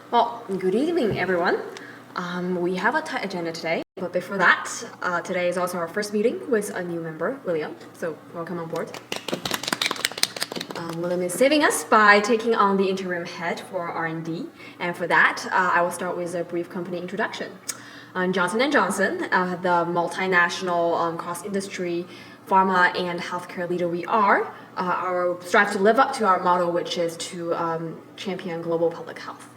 Well, good evening, everyone. We have a tight agenda today, but before that, today is also our first meeting with a new member, William. So welcome on board. William is saving us by taking on the interim head for R&D, and for that, I will start with a brief company introduction. Johnson & Johnson, the multinational cross-industry pharma and healthcare leader we are, strive to live up to our motto, which is to champion global public health.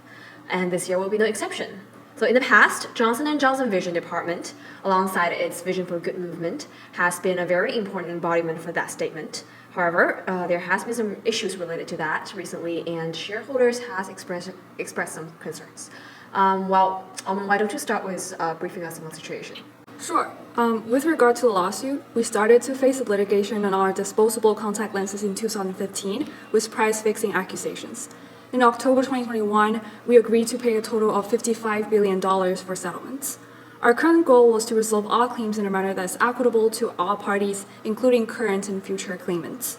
And this year will be no exception. So in the past, Johnson & Johnson Vision Department, alongside its Vision for Good movement, has been a very important embodiment for that statement. However, there has been some issues related to that recently, and shareholders has expressed some concerns. Why don't you start with briefing us on the situation? Sure. With regard to the lawsuit, we started to face litigation on our disposable contact lenses in 2015 with price-fixing accusations. In October 2021, we agreed to pay a total of $55 billion for settlements. Our current goal was to resolve all claims in a manner that is equitable to all parties, including current and future claimants.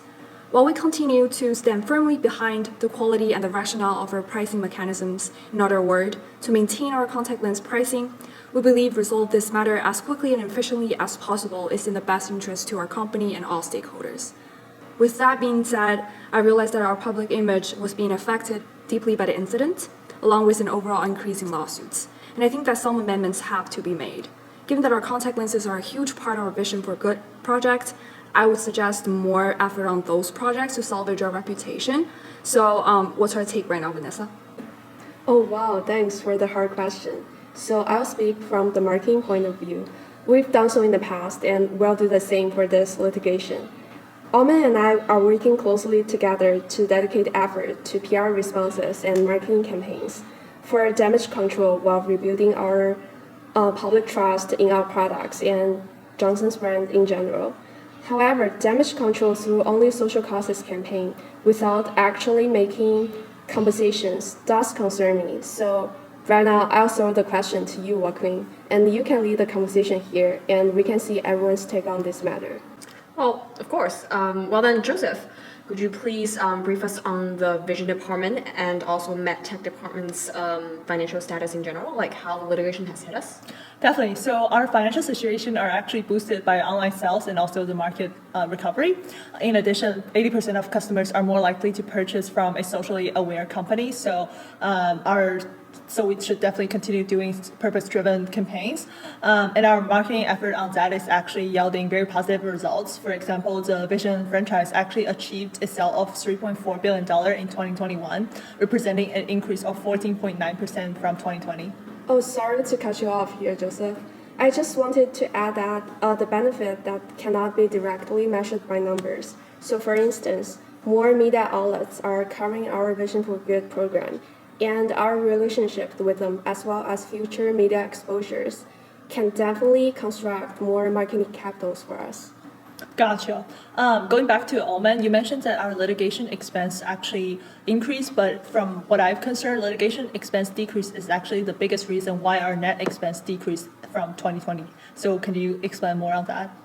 While we continue to stand firmly behind the quality and the rationale of our pricing mechanisms, in other words, to maintain our contact lens pricing, we believe resolve this matter as quickly and efficiently as possible is in the best interest to our company and all stakeholders. With that being said, I realized that our public image was being affected deeply by the incident, along with an overall increase in lawsuits. And I think that some amendments have to be made. Given that our contact lenses are a huge part of our Vision for Good project, I would suggest more effort on those projects to salvage our reputation. So what's our take right now, Vanessa? Oh wow, thanks for the hard question. So I'll speak from the marketing point of view. We've done so in the past and we'll do the same for this litigation. Ullmann and I are working closely together to dedicate effort to PR responses and marketing campaigns for damage control while rebuilding our public trust in our products and Johnson's brand in general. However, damage control through only social causes campaign without actually making compensations does concern me. So right now, I'll throw the question to you, Joaquin, and you can lead the conversation here, and we can see everyone's take on this matter. Well, of course. Well then, Joseph, could you please brief us on the Vision Department and also MedTech Department's financial status in general, like how the litigation has hit us? Definitely. So our financial situation are actually boosted by online sales and also the market recovery. In addition, 80% of customers are more likely to purchase from a socially aware company. So we should definitely continue doing purpose-driven campaigns. And our marketing effort on that is actually yielding very positive results. For example, the Vision franchise actually achieved a sale of $3.4 billion in 2021, representing an increase of 14.9% from 2020. Oh, sorry to cut you off here, Joseph. I just wanted to add that the benefit that cannot be directly measured by numbers. So for instance, more media outlets are covering our Vision for Good program, and our relationship with them, as well as future media exposures, can definitely construct more marketing capitals for us. Gotcha. Going back to Ullmann, you mentioned that our litigation expense actually increased, but from what I've concerned, litigation expense decrease is actually the biggest reason why our net expense decreased from 2020. So can you explain more on that?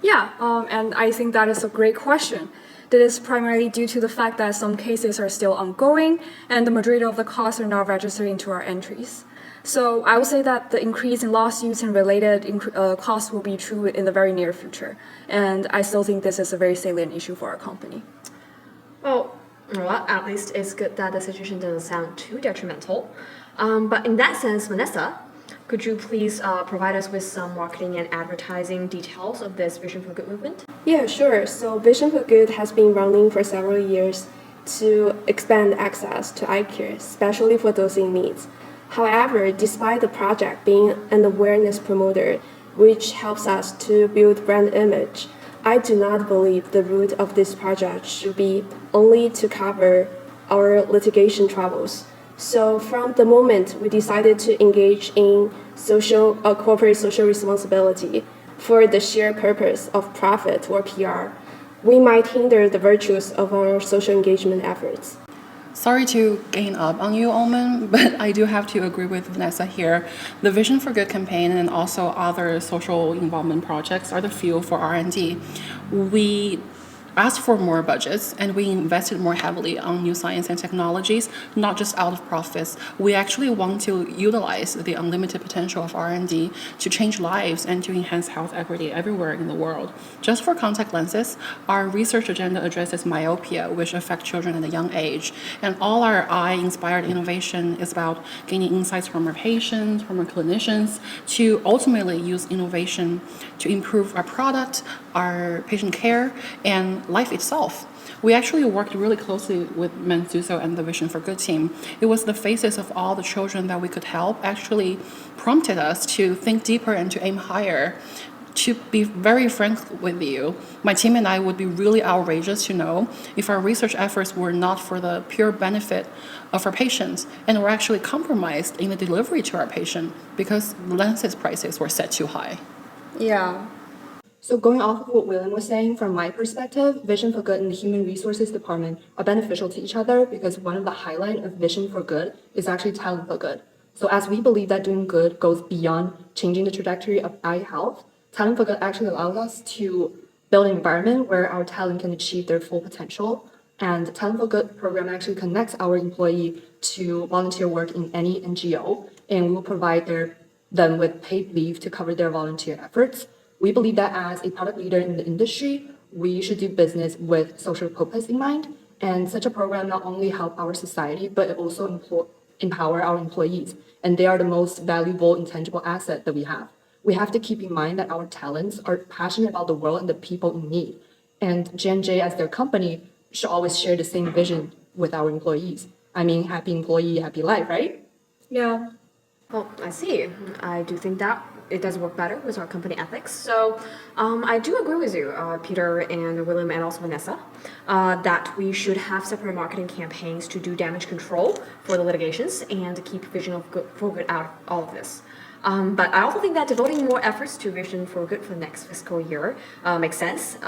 Yeah, and I think that is a great question. That is primarily due to the fact that some cases are still ongoing and the majority of the costs are not registered into our entries. So I would say that the increase in lawsuits and related costs will be true in the very near future. And I still think this is a very salient issue for our company. Well, at least it's good that the situation doesn't sound too detrimental. But in that sense, Vanessa, could you please provide us with some marketing and advertising details of this Vision for Good movement? Yeah, sure. So Vision for Good has been running for several years to expand access to eye care, especially for those in need. However, despite the project being an awareness promoter, which helps us to build brand image, I do not believe the root of this project should be only to cover our litigation troubles. So from the moment we decided to engage in corporate social responsibility for the sheer purpose of profit or PR, we might hinder the virtues of our social engagement efforts. Sorry to gain up on you, Ullmann, but I do have to agree with Vanessa here. The Vision for Good campaign and also other social involvement projects are the fuel for R&D. We asked for more budgets, and we invested more heavily on new science and technologies, not just out of profits. We actually want to utilize the unlimited potential of R&D to change lives and to enhance health equity everywhere in the world. Just for contact lenses, our research agenda addresses myopia, which affects children at a young age. And all our eye-inspired innovation is about gaining insights from our patients, from our clinicians, to ultimately use innovation to improve our product, our patient care, and life itself. We actually worked really closely with Mansuso and the Vision for Good team. It was the faces of all the children that we could help actually prompted us to think deeper and to aim higher. To be very frank with you, my team and I would be really outrageous to know if our research efforts were not for the pure benefit of our patients and were actually compromised in the delivery to our patient because lenses prices were set too high. Yeah. So going off of what William was saying, from my perspective, Vision for Good and the Human Resources Department are beneficial to each other because one of the highlights of Vision for Good is actually talent for good. So as we believe that doing good goes beyond changing the trajectory of eye health, talent for good actually allows us to build an environment where our talent can achieve their full potential. And the Talent for Good program actually connects our employee to volunteer work in any NGO, and we will provide them with paid leave to cover their volunteer efforts. We believe that as a product leader in the industry, we should do business with social purpose in mind. And such a program not only help our society, but it also empower our employees. And they are the most valuable intangible asset that we have. We have to keep in mind that our talents are passionate about the world and the people in need. And J&J as their company should always share the same vision with our employees. I mean, happy employee, happy life, right? Yeah. Well, I see. I do think that it does work better with our company ethics. So I do agree with you, Peter and William and also Vanessa, that we should have separate marketing campaigns to do damage control for the litigations and to keep Vision for Good out of all of this. But I also think that devoting more efforts to Vision for Good for the next fiscal year makes sense.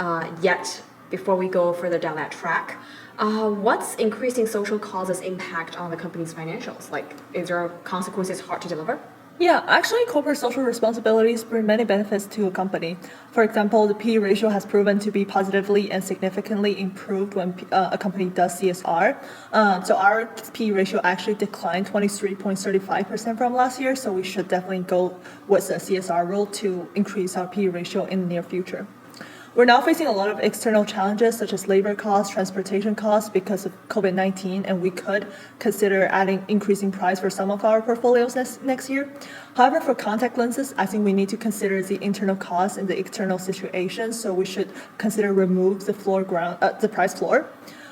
Yet, before we go further down that track, what's increasing social causes impact on the company's financials? Like, is there consequences hard to deliver? Yeah, actually, corporate social responsibilities bring many benefits to a company. For example, the P/E ratio has proven to be positively and significantly improved when a company does CSR. So our P/E ratio actually declined 23.35% from last year, so we should definitely go with the CSR rule to increase our P/E ratio in the near future. We're now facing a lot of external challenges such as labor costs, transportation costs because of COVID-19, and we could consider increasing price for some of our portfolios next year. However, for contact lenses, I think we need to consider the internal costs and the external situation, so we should consider remove the the price floor.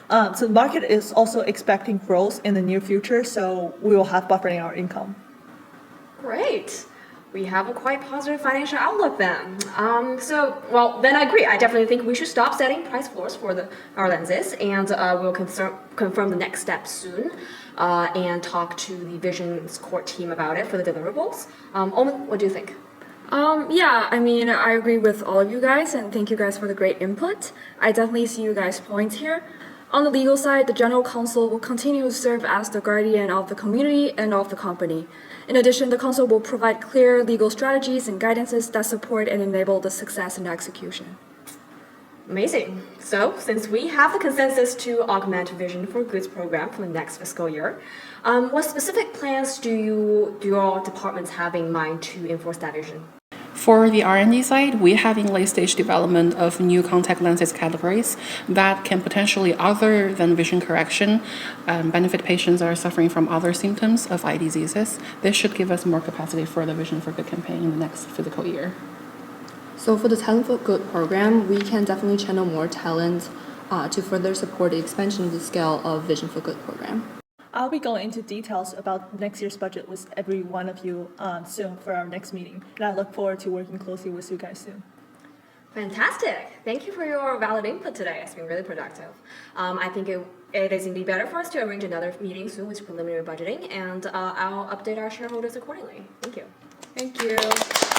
So the market is also expecting growth in the near future, so we will have buffering our income. Great. We have a quite positive financial outlook then. Then I agree. I definitely think we should stop setting price floors for our lenses, and we'll confirm the next step soon and talk to the Vision's core team about it for the deliverables. Ullmann, what do you think? Yeah, I mean, I agree with all of you guys, and thank you guys for the great input. I definitely see you guys' points here. On the legal side, the General Counsel will continue to serve as the guardian of the community and of the company. In addition, the Council will provide clear legal strategies and guidances that support and enable the success and execution. Amazing. So, since we have the consensus to augment Vision for Good's program for the next fiscal year, what specific plans do your departments have in mind to enforce that vision? For the R&D side, we have in late-stage development of new contact lenses categories that can potentially, other than vision correction, benefit patients that are suffering from other symptoms of eye diseases. This should give us more capacity for the Vision for Good campaign in the next fiscal year. So for the Talent for Good program, we can definitely channel more talent to further support the expansion of the scale of Vision for Good program. I'll be going into details about next year's budget with every one of you soon for our next meeting. And I look forward to working closely with you guys soon. Fantastic. Thank you for your valid input today. It's been really productive. I think it is indeed better for us to arrange another meeting soon with preliminary budgeting, and I'll update our shareholders accordingly. Thank you. Thank you.